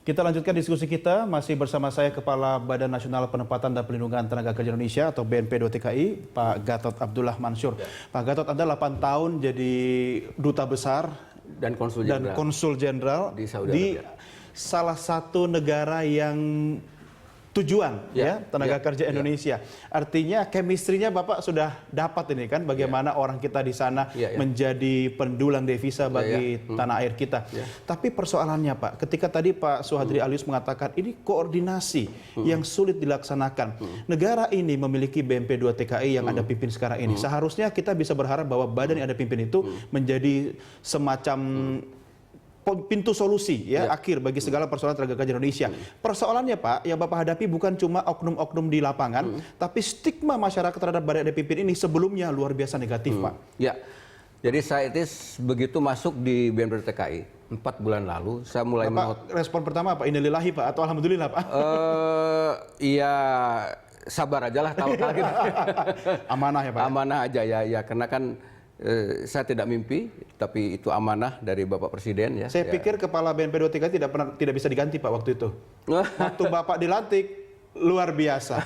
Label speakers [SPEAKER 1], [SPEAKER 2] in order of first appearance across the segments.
[SPEAKER 1] Kita lanjutkan diskusi kita, masih bersama saya Kepala Badan Nasional Penempatan dan Pelindungan Tenaga Kerja Indonesia atau BNP 2TKI, Pak Gatot Abdullah Mansur. Ya. Pak Gatot, Anda 8 tahun jadi Duta Besar
[SPEAKER 2] dan Konsul Jenderal
[SPEAKER 1] di salah satu negara yang tujuan tenaga kerja Indonesia. Artinya chemistry-nya Bapak sudah dapat ini kan, bagaimana orang kita di sana menjadi pendulang devisa bagi tanah air kita. Tapi persoalannya Pak, ketika tadi Pak Suhadri Alyus mengatakan ini koordinasi yang sulit dilaksanakan. Negara ini memiliki BNP 2TKI yang Anda pimpin sekarang ini. Seharusnya kita bisa berharap bahwa badan yang Anda pimpin itu menjadi semacam pintu solusi akhir bagi segala persoalan tenaga kerja Indonesia. Persoalannya Pak, yang Bapak hadapi bukan cuma oknum-oknum di lapangan, tapi stigma masyarakat terhadap badan yang dipimpin ini sebelumnya luar biasa negatif Pak.
[SPEAKER 2] Ya, jadi saya itu begitu masuk di BNP TKI 4 bulan lalu, saya mulai
[SPEAKER 1] respon pertama apa? Innalillahi Pak atau alhamdulillah Pak?
[SPEAKER 2] Iya, sabar aja lah tahu gitu.
[SPEAKER 1] Amanah ya Pak?
[SPEAKER 2] Amanah aja ya, karena kan saya tidak mimpi, tapi itu amanah dari Bapak Presiden ya.
[SPEAKER 1] Saya pikir Kepala BNP 2TKI tidak bisa diganti Pak waktu itu. Waktu Bapak dilantik luar biasa.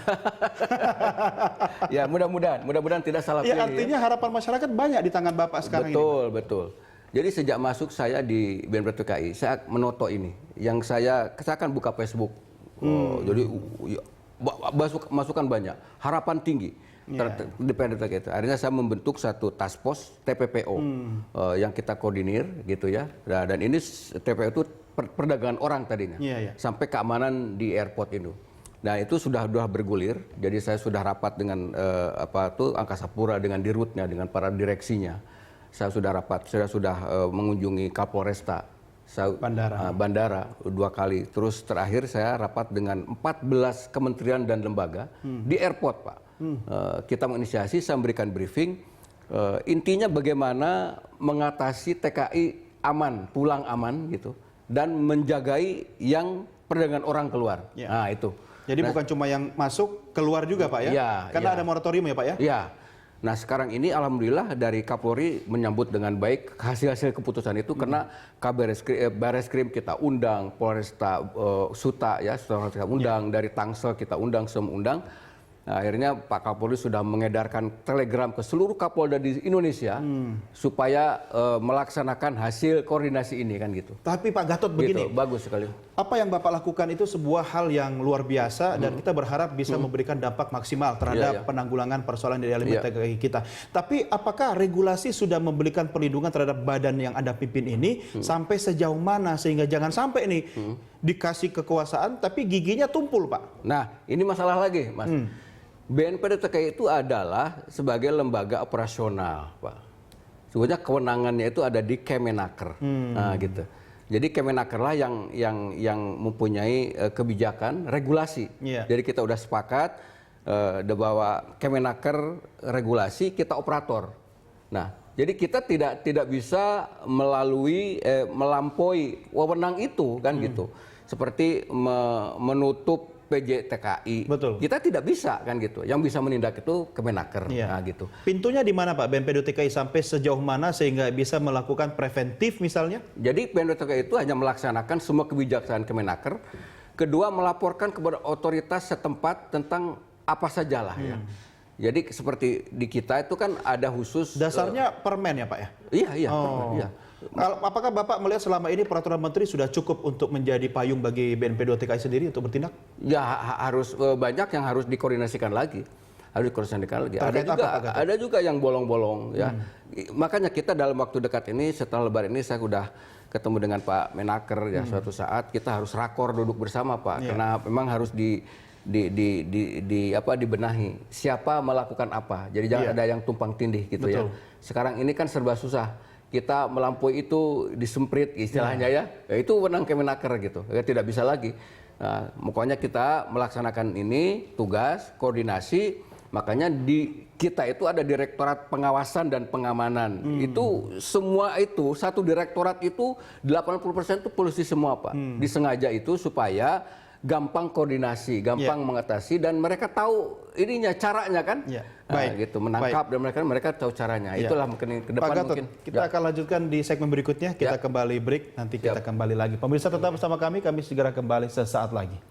[SPEAKER 2] Ya mudah-mudahan tidak salah pilih.
[SPEAKER 1] Ya artinya harapan masyarakat banyak di tangan Bapak sekarang ini.
[SPEAKER 2] Betul. Jadi sejak masuk saya di BNP 2TKI, saya menoto ini. Yang saya akan buka Facebook. Jadi masukan banyak, harapan tinggi. Terkait. Akhirnya saya membentuk satu task force TPPO yang kita koordinir gitu ya. Dan ini TPPO itu perdagangan orang tadinya, sampai keamanan di airport itu. Nah itu sudah bergulir. Jadi saya sudah rapat dengan Angkasa Pura, dengan dirutnya, dengan para direksinya. Saya sudah rapat, sudah mengunjungi Kapolresta, bandara 2 kali. Terus terakhir saya rapat dengan 14 kementerian dan lembaga di airport Pak. Kita menginisiasi, saya memberikan briefing. Intinya bagaimana mengatasi TKI aman, pulang aman gitu, dan menjagai yang perdagangan orang keluar. Nah itu.
[SPEAKER 1] Jadi bukan cuma yang masuk, keluar juga Pak ya? Karena ada moratorium ya Pak ya?
[SPEAKER 2] Iya. Nah sekarang ini alhamdulillah dari Kapolri menyambut dengan baik hasil keputusan itu, karena Barreskrim kita undang, Polresta Suta ya, kita undang, dari Tangsel kita undang, semua undang. Nah, akhirnya Pak Kapolri sudah mengedarkan telegram ke seluruh Kapolda di Indonesia supaya melaksanakan hasil koordinasi ini kan gitu.
[SPEAKER 1] Tapi Pak Gatot begini,
[SPEAKER 2] bagus sekali.
[SPEAKER 1] Apa yang Bapak lakukan itu sebuah hal yang luar biasa dan kita berharap bisa memberikan dampak maksimal terhadap penanggulangan persoalan di dalam TKI kita. Tapi apakah regulasi sudah memberikan perlindungan terhadap badan yang Anda pimpin ini sampai sejauh mana sehingga jangan sampai ini dikasih kekuasaan tapi giginya tumpul Pak?
[SPEAKER 2] Nah ini masalah lagi Mas. BNP TKI itu adalah sebagai lembaga operasional, Pak. Sebenarnya kewenangannya itu ada di Kemenaker, nah gitu. Jadi Kemenaker lah yang mempunyai kebijakan regulasi. Jadi kita udah sepakat bahwa Kemenaker regulasi, kita operator. Nah, jadi kita tidak bisa melampaui wewenang itu kan gitu. Seperti menutup PJ TKI.
[SPEAKER 1] Betul.
[SPEAKER 2] Kita tidak bisa kan gitu. Yang bisa menindak itu Kemenaker. Nah, gitu.
[SPEAKER 1] Pintunya di mana Pak BNP 2TKI sampai sejauh mana sehingga bisa melakukan preventif misalnya?
[SPEAKER 2] Jadi BNP 2TKI itu hanya melaksanakan semua kebijakan Kemenaker. Kedua, melaporkan kepada otoritas setempat tentang apa sajalah ya. Jadi seperti di kita itu kan ada khusus.
[SPEAKER 1] Dasarnya permen ya Pak ya?
[SPEAKER 2] Iya. Permen, iya.
[SPEAKER 1] Apakah Bapak melihat selama ini peraturan menteri sudah cukup untuk menjadi payung bagi BNP 2TKI sendiri untuk bertindak?
[SPEAKER 2] Ya harus banyak yang harus dikoordinasikan lagi. Ada juga yang bolong-bolong ya. Makanya kita dalam waktu dekat ini setelah Lebaran ini saya sudah ketemu dengan Pak Menaker ya, suatu saat kita harus rakor duduk bersama Pak, karena memang harus dibenahi siapa melakukan apa. Jadi jangan ada yang tumpang tindih gitu. Betul. Ya. Sekarang ini kan serba susah. Kita melampaui itu disemprit istilahnya ya itu wewenang Kemenaker gitu. Ya, tidak bisa lagi. Nah, pokoknya kita melaksanakan ini tugas koordinasi. Makanya di kita itu ada Direktorat Pengawasan dan Pengamanan. Itu semua itu satu direktorat itu 80% itu polisi semua Pak. Disengaja itu supaya gampang koordinasi, gampang mengatasi, dan mereka tahu ininya, caranya kan.
[SPEAKER 1] Baik.
[SPEAKER 2] Gitu, menangkap, dan mereka tahu caranya. Itulah mungkin ke depan.
[SPEAKER 1] Pak Gatot, kita akan lanjutkan di segmen berikutnya. Kita kembali break, nanti kita kembali lagi. Pemirsa tetap bersama kami segera kembali sesaat lagi.